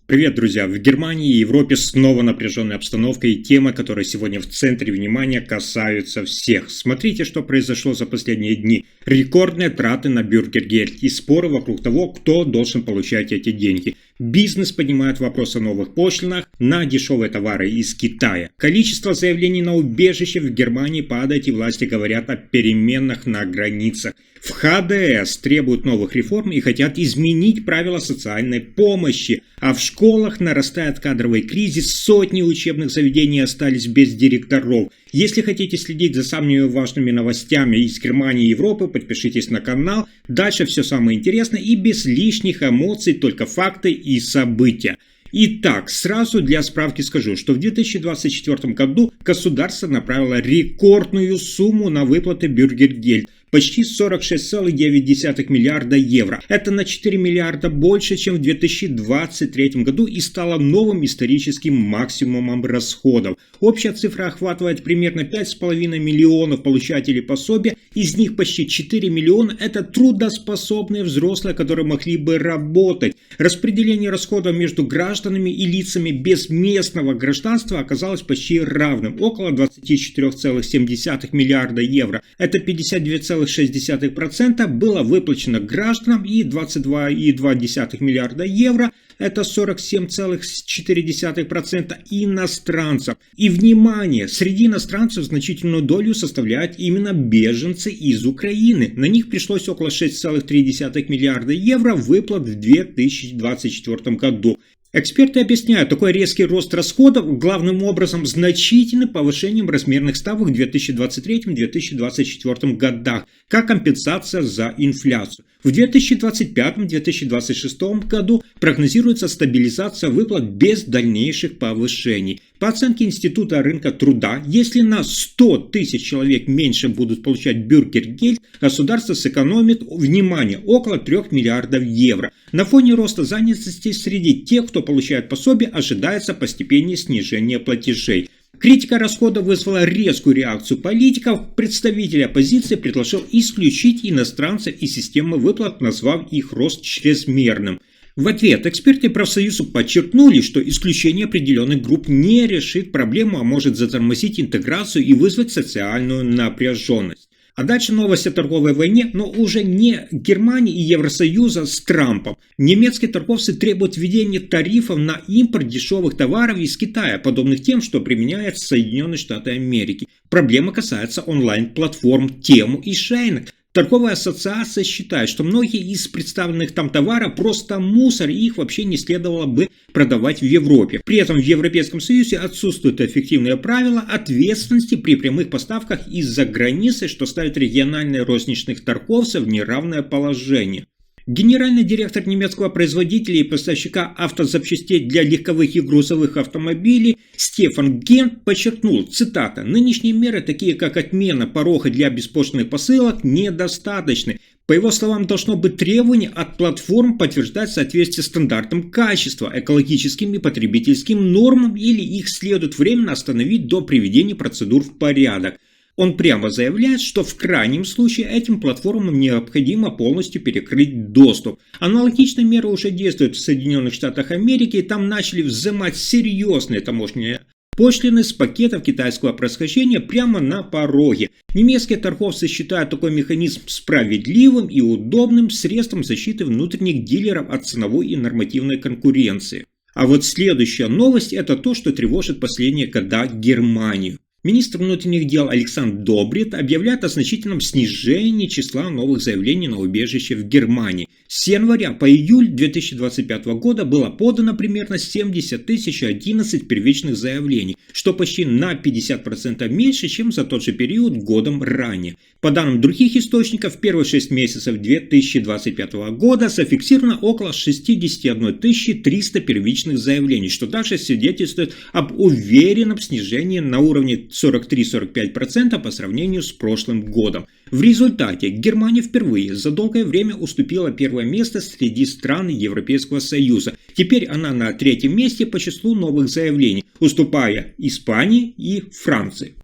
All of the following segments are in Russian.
Привет, друзья! В Германии и Европе снова напряженная обстановка, и темы, которые сегодня в центре внимания, касаются всех. Смотрите, что произошло за последние дни. Рекордные траты на бюргергельд и споры вокруг того, кто должен получать эти деньги. Бизнес поднимает вопрос о новых пошлинах на дешевые товары из Китая. Количество заявлений на убежище в Германии падает, и власти говорят о переменах на границах. В ХДС требуют новых реформ и хотят изменить правила социальной помощи. А в школах нарастает кадровый кризис, сотни учебных заведений остались без директоров. Если хотите следить за самыми важными новостями из Германии и Европы, подпишитесь на канал. Дальше все самое интересное и без лишних эмоций, только факты и события. Итак, сразу для справки скажу, что в 2024 году государство направило рекордную сумму на выплаты бюргергельд. Почти 46,9 миллиарда евро. Это на 4 миллиарда больше, чем в 2023 году, и стало новым историческим максимумом расходов. Общая цифра охватывает примерно 5,5 миллионов получателей пособия, из них почти 4 миллиона – это трудоспособные взрослые, которые могли бы работать. Распределение расходов между гражданами и лицами без местного гражданства оказалось почти равным. Около 24,7 миллиарда евро. Это 52,6% было выплачено гражданам, и 22,2 миллиарда евро, это 47,4% иностранцев. И, внимание, среди иностранцев значительную долю составляют именно беженцы из Украины. На них пришлось около 6,3 миллиарда евро выплат в 2024 году. Эксперты объясняют такой резкий рост расходов главным образом значительным повышением размерных ставок в 2023-2024 годах, как компенсация за инфляцию. В 2025-2026 году прогнозируется стабилизация выплат без дальнейших повышений. По оценке Института рынка труда, если на 100 тысяч человек меньше будут получать бюргергельд, государство сэкономит, внимание, около 3 миллиардов евро. На фоне роста занятости среди тех, кто получает пособие, ожидается постепенное снижение платежей. Критика расходов вызвала резкую реакцию политиков. Представитель оппозиции предложил исключить иностранцев из системы выплат, назвав их рост чрезмерным. В ответ эксперты профсоюза подчеркнули, что исключение определенных групп не решит проблему, а может затормозить интеграцию и вызвать социальную напряженность. А дальше новость о торговой войне, но уже не Германии и Евросоюза с Трампом. Немецкие торговцы требуют введения тарифов на импорт дешевых товаров из Китая, подобных тем, что применяют Соединенные Штаты Америки. Проблема касается онлайн-платформ Temu и Shein. Торговая ассоциация считает, что многие из представленных там товаров просто мусор, и их вообще не следовало бы продавать в Европе. При этом в Европейском Союзе отсутствуют эффективные правила ответственности при прямых поставках из-за границы, что ставит региональные розничных торговцев в неравное положение. Генеральный директор немецкого производителя и поставщика автозапчастей для легковых и грузовых автомобилей Стефан Гент подчеркнул, цитата, «Нынешние меры, такие как отмена порога для беспошлинных посылок, недостаточны. По его словам, должно быть требование от платформ подтверждать соответствие стандартам качества, экологическим и потребительским нормам, или их следует временно остановить до приведения процедур в порядок». Он прямо заявляет, что в крайнем случае этим платформам необходимо полностью перекрыть доступ. Аналогичные меры уже действуют в Соединенных Штатах Америки, и там начали взимать серьезные таможенные пошлины с пакетов китайского происхождения прямо на пороге. Немецкие торговцы считают такой механизм справедливым и удобным средством защиты внутренних дилеров от ценовой и нормативной конкуренции. А вот следующая новость – это то, что тревожит последние года Германию. Министр внутренних дел Александр Добрит объявляет о значительном снижении числа новых заявлений на убежище в Германии. С января по июль 2025 года было подано примерно 70 011 первичных заявлений, что почти на 50% меньше, чем за тот же период годом ранее. По данным других источников, в первые 6 месяцев 2025 года зафиксировано около 61 300 первичных заявлений, что также свидетельствует об уверенном снижении на уровне 43-45% по сравнению с прошлым годом. В результате Германия впервые за долгое время уступила первое место среди стран Европейского Союза. Теперь она на третьем месте по числу новых заявлений, уступая Испании и Франции.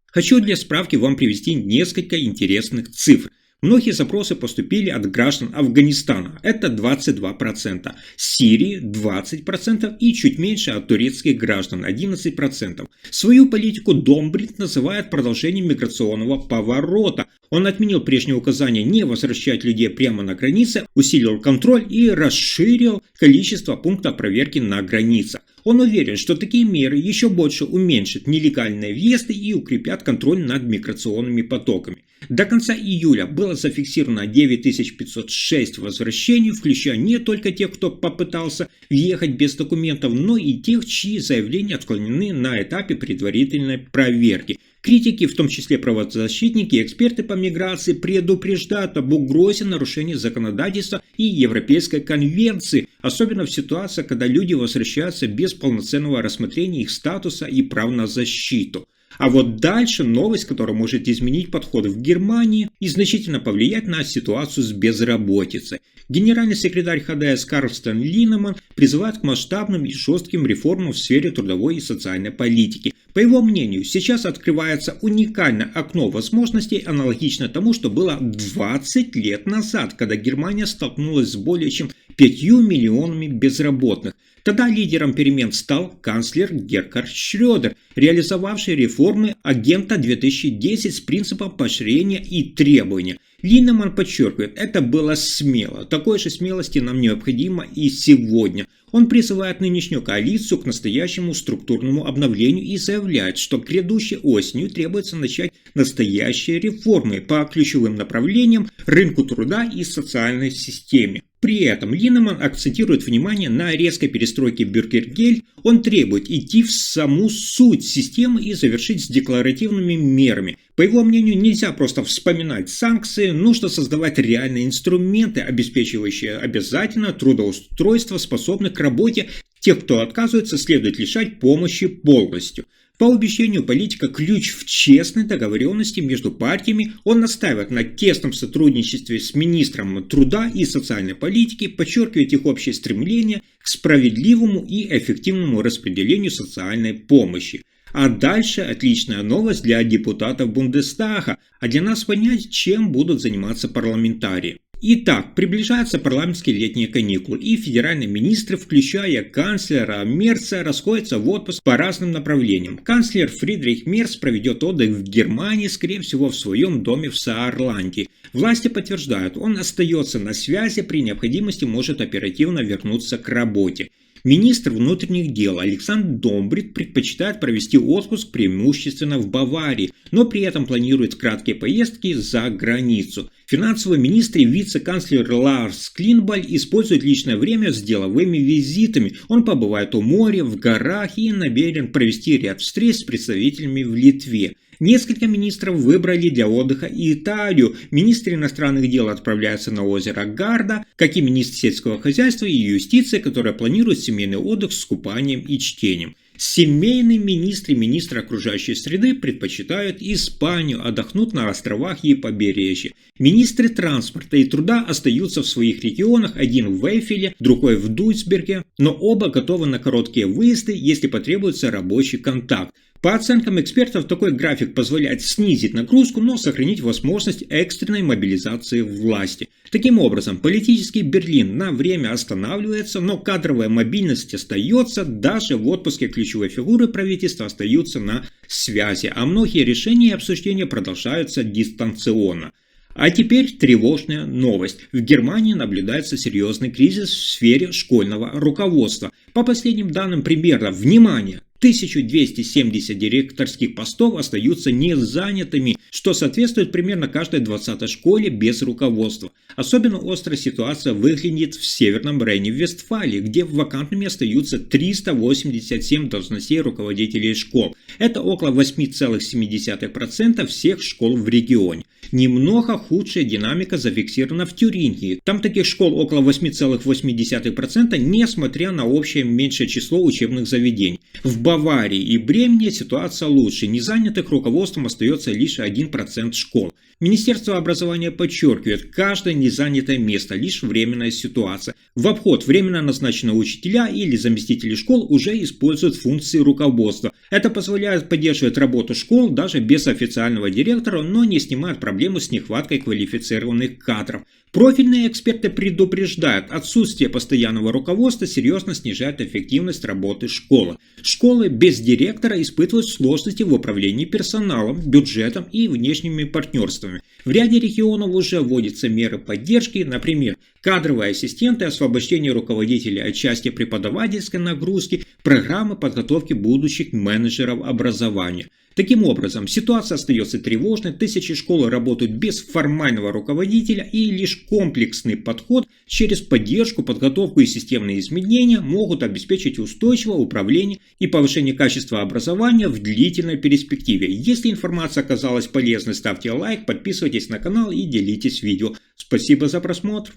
Хочу для справки вам привести несколько интересных цифр. Многие запросы поступили от граждан Афганистана, это 22%, Сирии 20% и чуть меньше от турецких граждан, 11%. Свою политику Домбрит называет продолжением миграционного поворота. Он отменил прежнее указание не возвращать людей прямо на границе, усилил контроль и расширил количество пунктов проверки на границах. Он уверен, что такие меры еще больше уменьшат нелегальные въезды и укрепят контроль над миграционными потоками. До конца июля было зафиксировано 9506 возвращений, включая не только тех, кто попытался въехать без документов, но и тех, чьи заявления отклонены на этапе предварительной проверки. Критики, в том числе правозащитники и эксперты по миграции, предупреждают об угрозе нарушения законодательства и Европейской конвенции, особенно в ситуации, когда люди возвращаются без полноценного рассмотрения их статуса и прав на защиту. А вот дальше новость, которая может изменить подход в Германии и значительно повлиять на ситуацию с безработицей. Генеральный секретарь ХДС Карстен Линнеман призывает к масштабным и жестким реформам в сфере трудовой и социальной политики. По его мнению, сейчас открывается уникальное окно возможностей, аналогично тому, что было 20 лет назад, когда Германия столкнулась с более чем 5 миллионами безработных. Тогда лидером перемен стал канцлер Герхард Шрёдер, реализовавший реформы агента 2010 с принципом поощрения и требования. Линнеман подчеркивает, это было смело. Такой же смелости нам необходимо и сегодня. Он призывает нынешнюю коалицию к настоящему структурному обновлению и заявляет, что к грядущей осенью требуется начать настоящие реформы по ключевым направлениям рынку труда и социальной системе. При этом Линнеман акцентирует внимание на резкой перестройке Бюргергельд. Он требует идти в саму суть системы и завершить с декларативными мерами. По его мнению, нельзя просто вспоминать санкции, нужно создавать реальные инструменты, обеспечивающие обязательно трудоустройство способных к работе. Тех, кто отказывается, следует лишать помощи полностью. По убеждению политика ключ в честной договоренности между партиями. Он настаивает на тесном сотрудничестве с министром труда и социальной политики, подчеркивает их общее стремление к справедливому и эффективному распределению социальной помощи. А дальше отличная новость для депутатов Бундестага, а для нас понять, чем будут заниматься парламентарии. Итак, приближаются парламентские летние каникулы, и федеральные министры, включая канцлера Мерца, расходятся в отпуск по разным направлениям. Канцлер Фридрих Мерц проведет отдых в Германии, скорее всего в своем доме в Саарланде. Власти подтверждают, он остается на связи, при необходимости может оперативно вернуться к работе. Министр внутренних дел Александр Домбрит предпочитает провести отпуск преимущественно в Баварии, но при этом планирует краткие поездки за границу. Финансовый министр и вице-канцлер Ларс Клинбаль использует личное время с деловыми визитами. Он побывает у моря, в горах и намерен провести ряд встреч с представителями в Литве. Несколько министров выбрали для отдыха Италию. Министр иностранных дел отправляется на озеро Гарда, как и министр сельского хозяйства и юстиции, которые планируют семейный отдых с купанием и чтением. Семейные министры и министры окружающей среды предпочитают Испанию, отдохнут на островах и побережье. Министры транспорта и труда остаются в своих регионах, один в Эйфеле, другой в Дуйсберге, но оба готовы на короткие выезды, если потребуется рабочий контакт. По оценкам экспертов, такой график позволяет снизить нагрузку, но сохранить возможность экстренной мобилизации власти. Таким образом, политический Берлин на время останавливается, но кадровая мобильность остается, даже в отпуске ключевые фигуры правительства остаются на связи, а многие решения и обсуждения продолжаются дистанционно. А теперь тревожная новость. В Германии наблюдается серьезный кризис в сфере школьного руководства. По последним данным примерно, внимание, 1270 директорских постов остаются незанятыми, что соответствует примерно каждой 20-й школе без руководства. Особенно острая ситуация выглядит в Северном Рейне-Вестфалии, где вакантными остаются 387 должностей руководителей школ. Это около 8,7% всех школ в регионе. Немного худшая динамика зафиксирована в Тюрингии. Там таких школ около 8,8%, несмотря на общее меньшее число учебных заведений. В Баварии и Бремени ситуация лучше. Незанятых руководством остается лишь 1% школ. Министерство образования подчеркивает, каждое незанятое место – лишь временная ситуация. В обход временно назначенные учителя или заместители школ уже используют функции руководства. Это позволяет поддерживать работу школ даже без официального директора, но не снимает проблему с нехваткой квалифицированных кадров. Профильные эксперты предупреждают, отсутствие постоянного руководства серьезно снижает эффективность работы школы. Школы без директора испытывают сложности в управлении персоналом, бюджетом и внешними партнерствами. В ряде регионов уже вводятся меры поддержки, например, кадровые ассистенты, освобождение руководителей от части преподавательской нагрузки, программы подготовки будущих менеджеров образования. Таким образом, ситуация остается тревожной, тысячи школ работают без формального руководителя, и лишь комплексный подход через поддержку, подготовку и системные изменения могут обеспечить устойчивое управление и повышение качества образования в длительной перспективе. Если информация оказалась полезной, ставьте лайк, подписывайтесь на канал и делитесь видео. Спасибо за просмотр.